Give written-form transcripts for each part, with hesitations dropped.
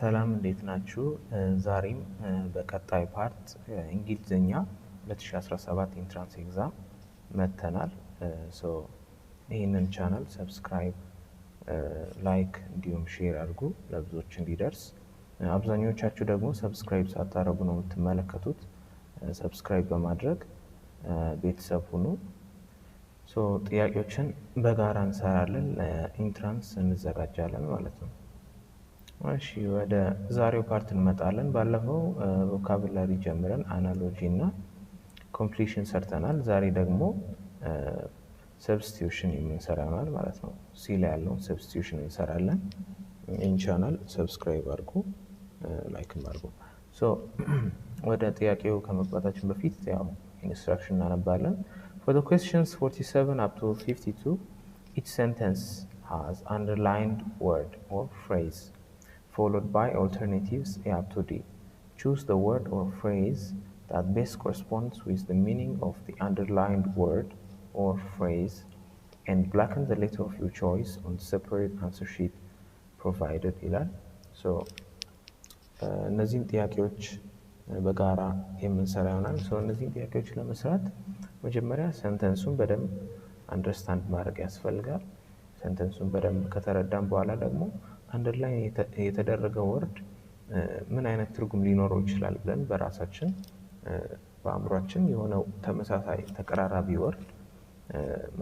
ሰላም እንዴት ናችሁ? ዛሬም በቀጣይ ፓርት እንግሊዝኛ 2017 ኢንትራንስ ኤግዛም መተናል። ይህንን ቻናል ሰብስክራይብ፣ ላይክ እንዲሁም ሼር አድርጉ ለብዙዎች እንዲደርስ። አብዛኞቻችሁ ደግሞ ሰብስክራይብ ሳታደርጉ ነው የምትመለከቱት። ሰብስክራይብ በማድረግ ቤተሰብ ሁኑ። ጥያቄዎችን በጋራ እንሰራለን፣ ኢንትራንስ እንዘጋጃለን ማለት ነው። እሺ ወደ ዛሬው ፓርት እንመጣለን። ባለፈው ቮካቡላሪ ጀምረን አናሎጂ እና ኮምፕሊሽን ሰርተናል። ዛሬ ደግሞ ሰብስቲዩሽን የምንሰራናል ማለት ነው። ሲ ላይ ያለውን ሰብስቲዩሽን እንሰራለን። ይህን ቻናል ሰብስክራይብ አድርጉ፣ ላይክም አድርጉ። ወደ ጥያቄው ከመግባታችን በፊት ያው ኢንስትራክሽን እናነባለን። For the questions 47 up to 52, each sentence has underlined word or phrase followed by alternatives A up to D. Choose the word or phrase that best corresponds with the meaning of the underlined word or phrase and blacken the letter of your choice on separate answer sheet provided ይላል። እነዚህን ጥያቄዎች በጋራ የምንሰራ ይሆናል። እነዚህን ጥያቄዎች ለመስራት መጀመሪያ ሰንተንሱን በደንብ አንደርስታንድ ማድረግ ያስፈልጋል። ሰንተንሱን በደንብ ከተረዳን በኋላ ደግሞ አንደርላይን የተደረገ ወርድ ምን አይነት ትርጉም ሊኖረው ይችላል ብለን በራሳችን በአእምሯችን የሆነ ተመሳሳይ ተቀራራቢ ወርድ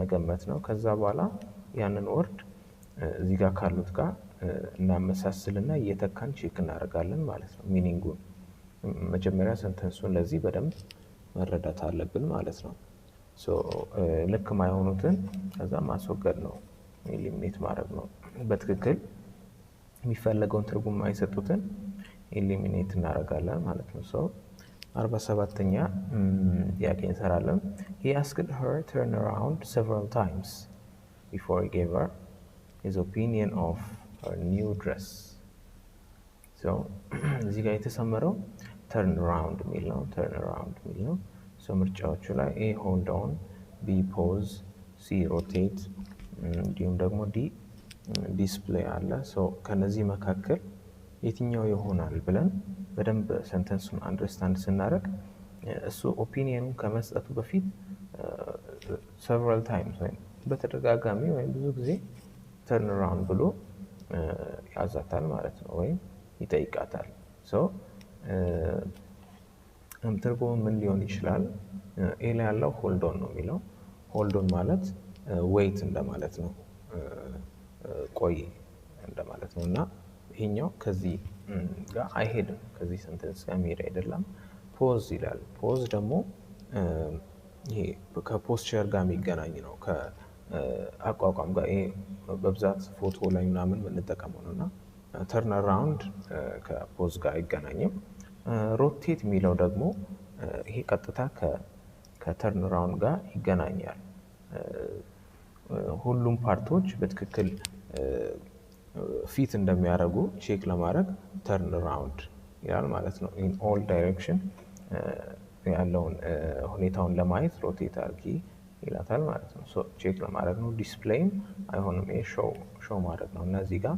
መገመት ነው። ከዛ በኋላ ያንን ወርድ እዚህ ጋር ካሉት ጋር እናመሳስልና እየተካን ቼክ እናደርጋለን ማለት ነው። ሚኒንጉን መጀመሪያ ሰንተንሱን ለዚህ በደንብ መረዳት አለብን ማለት ነው። ልክ ማይሆኑትን ከዛ ማስወገድ ነው፣ ኤሊሚኔት ማድረግ ነው። በትክክል የሚፈለገውን ትርጉም የማይሰጡትን ኤሊሚኔት እናደርጋለን ማለት ነው። 47ኛ ጥያቄ እንሰራለን። He asked her turn around several times before he gave her his opinion of her new dress. እዚህ ጋር የተሰመረው turn around የሚል ነው። turn around የሚል ነው። ምርጫዎቹ ላይ A hold on፣ B pause፣ C rotate እንዲሁም ደግሞ D ዲስፕሌይ አለ። ከነዚህ መካከል የትኛው ይሆናል ብለን በደንብ ሰንተንሱን አንደርስታንድ ስናደርግ እሱ ኦፒኒየኑን ከመስጠቱ በፊት several times ወይም በተደጋጋሚ ወይም ብዙ ጊዜ turn around ብሎ ያዛታል ማለት ነው፣ ወይም ይጠይቃታል። ትርጉሙ ምን ሊሆን ይችላል? ኤ ላይ ያለው ሆልድ ኦን ነው የሚለው። ሆልድ ኦን ማለት ዌይት እንደማለት ነው፣ ቆይ እንደማለት ነው። እና ይሄኛው ከዚህ ጋር አይሄድም፣ ከዚህ ሰንተንስ ጋር መሄድ አይደለም። ፖዝ ይላል። ፖዝ ደግሞ ይሄ ከፖስቸር ጋር የሚገናኝ ነው፣ ከአቋቋም ጋር። ይሄ በብዛት ፎቶ ላይ ምናምን የምንጠቀመው ነው። እና ተርን አራውንድ ከፖዝ ጋር አይገናኝም። ሮቴት የሚለው ደግሞ ይሄ ቀጥታ ከተርን አራውንድ ጋር ይገናኛል። ሁሉም ፓርቶች በትክክል ፊት እንደሚያደርጉ ቼክ ለማድረግ ተርን አራውንድ ይላል ማለት ነው። ኢን ኦል ዳይሬክሽን ያለውን ሁኔታውን ለማየት ሮቴት አድርጊ ይላታል ማለት ነው። ቼክ ለማድረግ ነው። ዲስፕሌይም አይሆንም፣ ይሄ ሾው ማድረግ ነው። እና እዚህ ጋር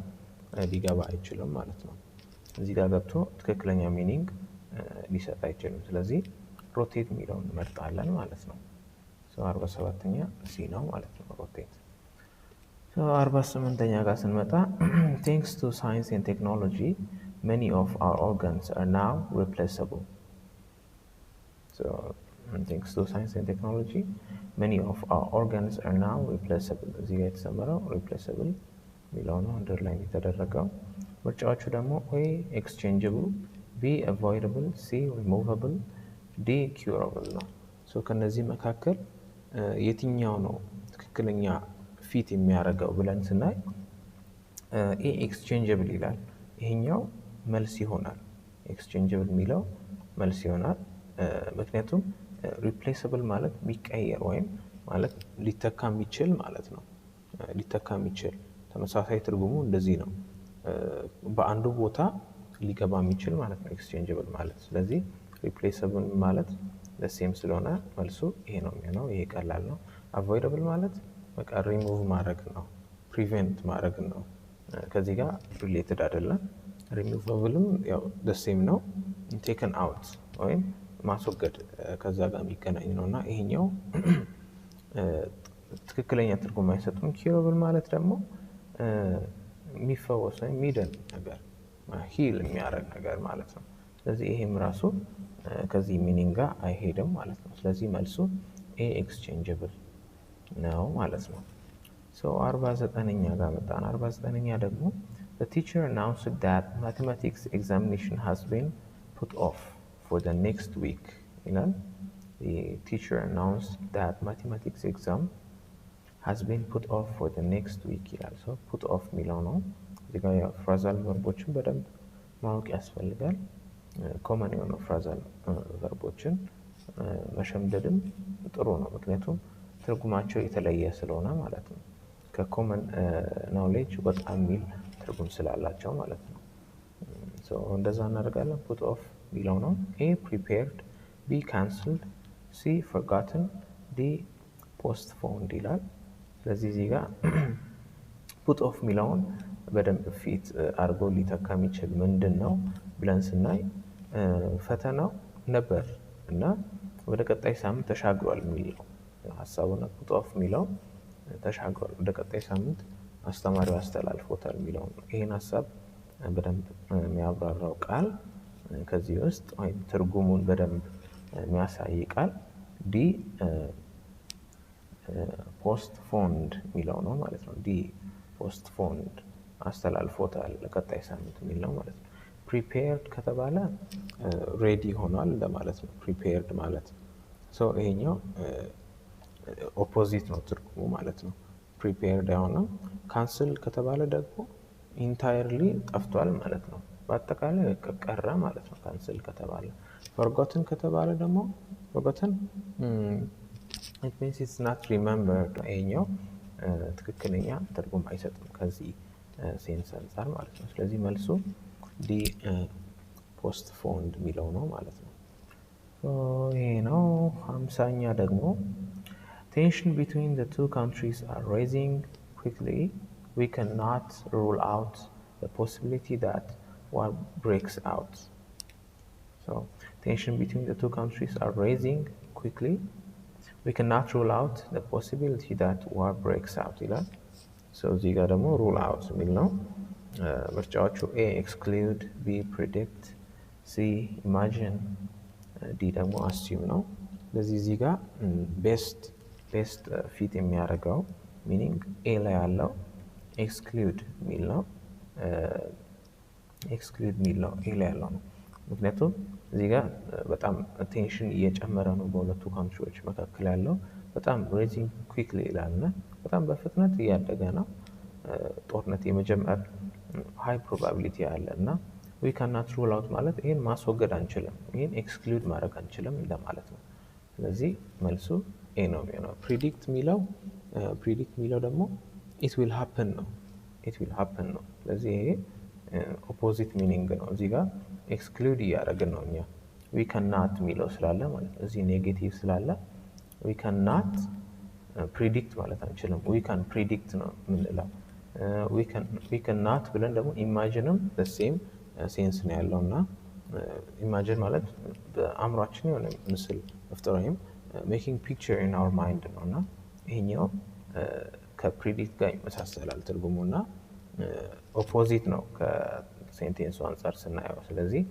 ሊገባ አይችልም ማለት ነው። እዚህ ጋር ገብቶ ትክክለኛ ሚኒንግ ሊሰጥ አይችልም። ስለዚህ ሮቴት የሚለውን እንመርጣለን ማለት ነው። 47ኛ ሲ ነው ማለት ነው፣ ሮቴት። 48ኛ ጋር ስንመጣ thanks to science and technology many of our organs are now replaceable. Thanks to science and technology many of our organs are now replaceable. እዚህ ጋር የተሰመረው replaceable የሚለው ነው አንደርላይን የተደረገው። ምርጫዎቹ ደግሞ A exchangeable፣ B avoidable፣ C removable፣ D curable ነው። ከነዚህ መካከል የትኛው ነው ትክክለኛ ፊት የሚያደርገው ብለን ስናይ A exchangeable ይላል። ይሄኛው መልስ ይሆናል። ኤክስቼንጀብል የሚለው መልስ ይሆናል። ምክንያቱም ሪፕሌሰብል ማለት የሚቀየር ወይም ማለት ሊተካ የሚችል ማለት ነው። ሊተካ የሚችል ተመሳሳይ ትርጉሙ እንደዚህ ነው። በአንዱ ቦታ ሊገባ የሚችል ማለት ነው ኤክስቼንጀብል ማለት። ስለዚህ ሪፕሌሰብል ማለት ለሴም ስለሆነ መልሱ ይሄ ነው የሚሆነው። ይሄ ቀላል ነው። አቮይደብል ማለት በቃ ሪሙቭ ማድረግ ነው፣ ፕሪቬንት ማድረግ ነው። ከዚህ ጋር ሪሌትድ አይደለም። ሪሙቨብልም ያው ደሴም ነው። ቴክን አውት ወይም ማስወገድ ከዛ ጋር የሚገናኝ ነው እና ይሄኛው ትክክለኛ ትርጉም አይሰጡም። ኪውረብል ማለት ደግሞ የሚፈወስ ወይም የሚድን ነገር ሂል የሚያደርግ ነገር ማለት ነው። ስለዚህ ይሄም ራሱ ከዚህ ሚኒንግ ጋር አይሄድም ማለት ነው። ስለዚህ መልሱ ኤ ኤክስቼንጀብል ነው ማለት ነው። 49ኛ ጋር መጣን። 49ኛ ደግሞ the teacher announced that mathematics examination has been put off for the next week ይላል። the teacher announced that mathematics exam has been put off for the next week ይላል። put off የሚለው ነው። እዚህ ጋር ፍራዛል ቨርቦችን በደንብ ማወቅ ያስፈልጋል። ኮመን የሆኑ ፍራዛል ቨርቦችን መሸምደድም ጥሩ ነው፣ ምክንያቱም ትርጉማቸው የተለየ ስለሆነ ማለት ነው። ከኮመን ናውሌጅ ወጣ የሚል ትርጉም ስላላቸው ማለት ነው። እንደዛ እናደርጋለን። ፑት ኦፍ የሚለው ነው። ኤ ፕሪፔርድ፣ ቢ ካንስልድ፣ ሲ ፎርጋትን፣ ዲ ፖስትፖንድ ይላል። ስለዚህ እዚህ ጋር ፑት ኦፍ የሚለውን በደንብ ፊት አድርጎ ሊተካ የሚችል ምንድን ነው ብለን ስናይ ፈተናው ነበር እና ወደ ቀጣይ ሳምንት ተሻግሯል የሚለው ሀሳቡ ነው። ፑት ኦፍ የሚለው ተሻግሯል፣ ወደ ቀጣይ ሳምንት አስተማሪው አስተላልፎታል የሚለው ነው። ይህን ሀሳብ በደንብ የሚያብራራው ቃል ከዚህ ውስጥ ወይም ትርጉሙን በደንብ የሚያሳይ ቃል ዲ ፖስትፖንድ የሚለው ነው ማለት ነው። ዲ ፖስትፖንድ አስተላልፎታል ለቀጣይ ሳምንት የሚል ነው ማለት ነው። ፕሪፔርድ ከተባለ ሬዲ ሆኗል ለማለት ነው። ፕሪፔርድ ማለት ይሄኛው ኦፖዚት ነው ትርጉሙ ማለት ነው። ፕሪፔርድ አይሆንም። ካንስል ከተባለ ደግሞ ኢንታየርሊ ጠፍቷል ማለት ነው። በአጠቃላይ ቀረ ማለት ነው ካንስል ከተባለ። ፎርጎትን ከተባለ ደግሞ ፎርጎትን it means it's not remembered። ይሄኛው ትክክለኛ ትርጉም አይሰጥም ከዚህ ሴንስ አንፃር ማለት ነው። ስለዚህ መልሱ ዲ ፖስትፖንድ የሚለው ነው ማለት ነው። ይሄ ነው። 50ኛ ደግሞ tension between the two countries are rising quickly. We cannot rule out the possibility that war breaks out. Tension between the two countries are rising quickly. We cannot rule out the possibility that war breaks out ይላል። እዚህ ጋር ደግሞ ሩል አውት የሚል ነው። ምርጫዎቹ ኤ ኤክስክሉድ፣ ቢ ፕሪዲክት፣ ሲ ኢማጂን፣ ዲ ደግሞ አስዩም ነው። ስለዚህ እዚህ ጋር ቤስት ፊት የሚያደርገው ሚኒንግ ኤ ላይ ያለው ኤክስክሉድ የሚል ነው። ኤክስክሉድ የሚል ነው ኤ ላይ ያለው ነው። ምክንያቱም እዚህ ጋር በጣም ቴንሽን እየጨመረ ነው በሁለቱ ካንትሪዎች መካከል ያለው በጣም ሬዚንግ ኩዊክሊ ይላል እና በጣም በፍጥነት እያደገ ነው። ጦርነት የመጀመር ሃይ ፕሮባቢሊቲ አለ እና ዊ ካናት ሩል አውት ማለት ይህን ማስወገድ አንችልም፣ ይህን ኤክስክሉድ ማድረግ አንችልም እንደማለት ነው። ስለዚህ መልሱ ኤ ነው የሚሆነው። ፕሪዲክት የሚለው ደግሞ ኢት ዊል ሃፕን ነው። ኢት ዊል ሃፕን ነው። ስለዚህ ይሄ ኦፖዚት ሚኒንግ ነው። እዚህ ጋር ኤክስክሉድ እያደረግን ነው እኛ ዊ ካናት የሚለው ስላለ ማለት ነው። እዚህ ኔጌቲቭ ስላለ ዊ ካናት ፕሪዲክት ማለት አንችልም። ዊ ካን ፕሪዲክት ነው የምንለው። ዊ ካናት ብለን ደግሞ ኢማጂንም በሴም ሴንስ ነው ያለው እና ኢማጂን ማለት በአእምሯችን የሆነ ምስል መፍጠር ወይም ሜኪንግ ፒክቸር ኢን አወር ማይንድ ነው እና ይሄኛው ከፕሪዲክት ጋር ይመሳሰላል ትርጉሙ እና ኦፖዚት ነው ከሴንቴንሱ አንጻር ስናየው። ስለዚህ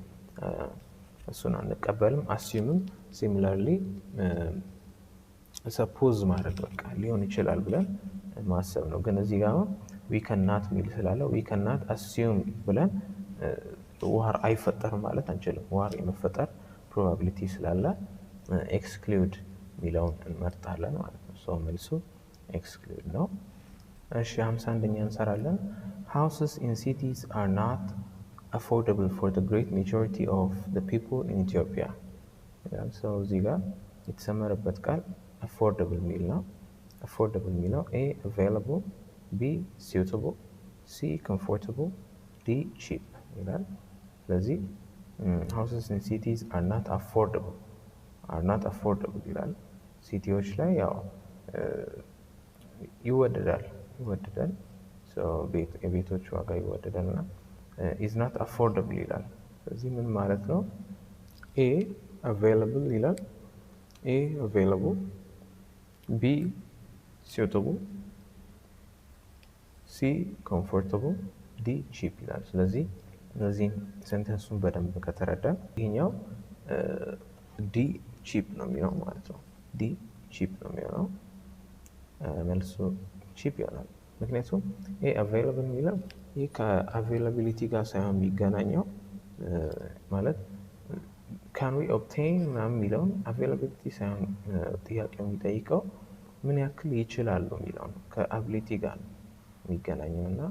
እሱን አንቀበልም። አስዩምም ሲሚላርሊ ሰፖዝ ማድረግ በቃ ሊሆን ይችላል ብለን ማሰብ ነው። ግን እዚህ ጋር ዊ ካናት የሚል ስላለ ዊ ካናት አስዩም ብለን ዋር አይፈጠርም ማለት አንችልም። ዋር የመፈጠር ፕሮባቢሊቲ ስላለ ኤክስክሉድ የሚለውን እንመርጣለን ማለት ነው። መልሱ ኤክስክሉድ ነው። እሺ 51ኛ እንሰራለን። Houses in cities are not affordable for the great majority of the people in Ethiopia. እዚህ ጋር የተሰመረበት ቃል affordable የሚል ነው። affordable የሚለው A available፣ B suitable፣ C comfortable፣ D cheap ይላል። ስለዚህ houses in cities are not affordable ይላል። ሲቲዎች ላይ ያው ይወደዳል የቤቶች ዋጋ ይወደዳል እና is not affordable ይላል። ስለዚህ ምን ማለት ነው? A available ይላል። A available፣ B suitable፣ C comfortable፣ D cheap ይላል። ስለዚህ እነዚህን ሴንተንሱን በደንብ ከተረዳን ይሄኛው ዲ ቺፕ ነው የሚለው ማለት ነው። ዲ ቺፕ ነው የሚሆነው፣ መልሱ ቺፕ ይሆናል። ምክንያቱም ይሄ አቬይላብል የሚለው ይህ ከአቬይላቢሊቲ ጋር ሳይሆን የሚገናኘው ማለት ካን ዊ ኦብቴን ምናምን የሚለውን አቬይላቢሊቲ ሳይሆን ጥያቄው የሚጠይቀው ምን ያክል ይችላሉ የሚለው ነው። ከአቢሊቲ ጋር ነው የሚገናኘው እና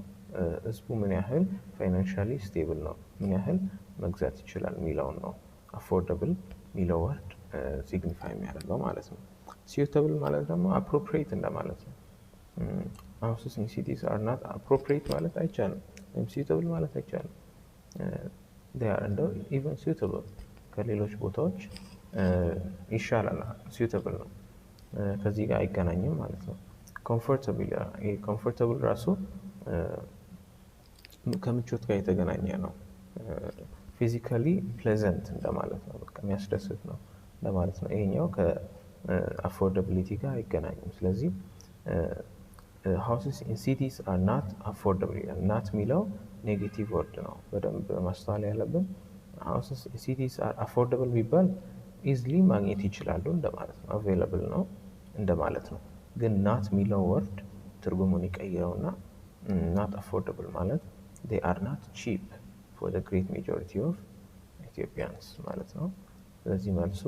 ህዝቡ ምን ያህል ፋይናንሻሊ ስቴብል ነው፣ ምን ያህል መግዛት ይችላል የሚለውን ነው አፎርደብል የሚለው ወርድ ሲግኒፋይ የሚያደርገው ማለት ነው። suitable ማለት ደግሞ appropriate እንደማለት ነው። houses in cities are not appropriate ማለት አይቻልም፣ ወይም suitable ማለት አይቻልም። they are እንደው even suitable ከሌሎች ቦታዎች ይሻላል፣ suitable ነው፣ ከዚህ ጋር አይገናኝም ማለት ነው። comfortable ይሄ comfortable ራሱ ከምቾት ጋር የተገናኘ ነው። ፊዚካሊ ፕሌዘንት እንደማለት ነው፣ በቃ የሚያስደስት ነው እንደማለት ነው። ይሄኛው ከአፎርዳቢሊቲ ጋር አይገናኝም። ስለዚህ houses in cities are not affordable ይላል። not የሚለው ኔጌቲቭ ወርድ ነው፣ በደንብ ማስተዋል ያለብን። houses in cities are affordable ቢባል ኢዝሊ ማግኘት ይችላሉ እንደማለት ነው፣ available ነው እንደማለት ነው። ግን not የሚለው ወርድ ትርጉሙን ይቀይረውና not affordable ማለት they are not cheap for the great majority of Ethiopians ማለት ነው። ስለዚህ መልሱ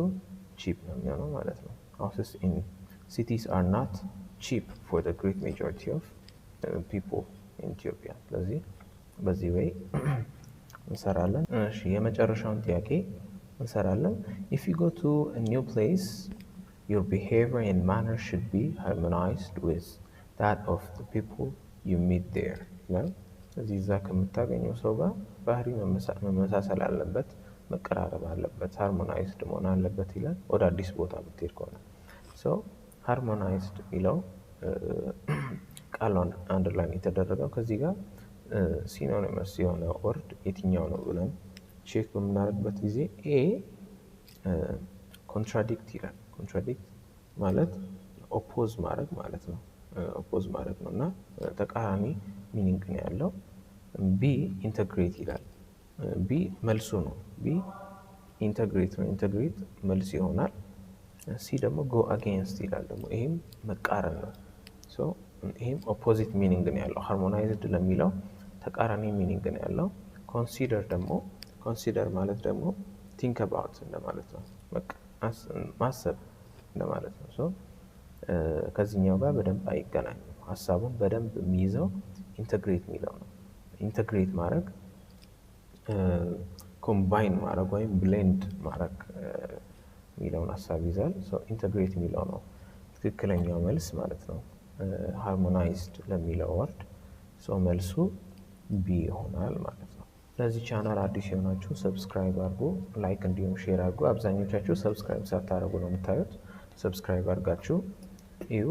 cheap ነው የሚሆነው ማለት ነው። houses in cities are not cheap for the great majority of people in Ethiopia። ስለዚህ በዚህ ወይ እንሰራለን። እሺ የመጨረሻውን ጥያቄ እንሰራለን። if you go to a new place, your behavior and manner should be harmonized with that of the people you meet there ይላል። ስለዚህ እዛ ከምታገኘው ሰው ጋር ባህሪ መመሳሰል አለበት፣ መቀራረብ አለበት፣ ሃርሞናይዝድ መሆን አለበት ይላል። ወደ አዲስ ቦታ ብትሄድ ከሆነ ሶ ሃርሞናይዝድ የሚለው ቃሏን አንደርላይን የተደረገው ከዚህ ጋር ሲኖኒመስ የሆነ ወርድ የትኛው ነው ብለን ቼክ በምናደርግበት ጊዜ ኤ ኮንትራዲክት ይላል። ኮንትራዲክት ማለት ኦፖዝ ማድረግ ማለት ነው፣ ኦፖዝ ማድረግ ነው እና ተቃራኒ ሚኒንግ ነው ያለው። ቢ ኢንተግሬት ይላል። ቢ መልሱ ነው። ቢ ኢንተግሬት ነው፣ ኢንተግሬት መልስ ይሆናል። ሲ ደግሞ ጎ አጌንስት ይላል። ደግሞ ይሄም መቃረን ነው። ሶ ይሄም ኦፖዚት ሚኒንግ ነው ያለው። ሃርሞናይዝድ ለሚለው ተቃራኒ ሚኒንግ ነው ያለው። ኮንሲደር ደግሞ ኮንሲደር ማለት ደግሞ ቲንክ አባውት እንደማለት ነው፣ በቃ ማሰብ እንደማለት ነው። ሶ ከዚህኛው ጋር በደንብ አይገናኝም። ሀሳቡን በደንብ የሚይዘው ኢንተግሬት የሚለው ነው። ኢንተግሬት ማድረግ ኮምባይን ማድረግ ወይም ብሌንድ ማድረግ የሚለውን ሀሳብ ይዛል። ኢንተግሬት የሚለው ነው ትክክለኛው መልስ ማለት ነው፣ ሃርሞናይዝድ ለሚለው ወርድ። መልሱ ቢ ይሆናል ማለት ነው። ለዚህ ቻናል አዲስ የሆናችሁ ሰብስክራይብ አድርጉ፣ ላይክ እንዲሁም ሼር አድርጉ። አብዛኞቻችሁ ሰብስክራይብ ሳታደርጉ ነው የምታዩት። ሰብስክራይብ አድርጋችሁ እዩ።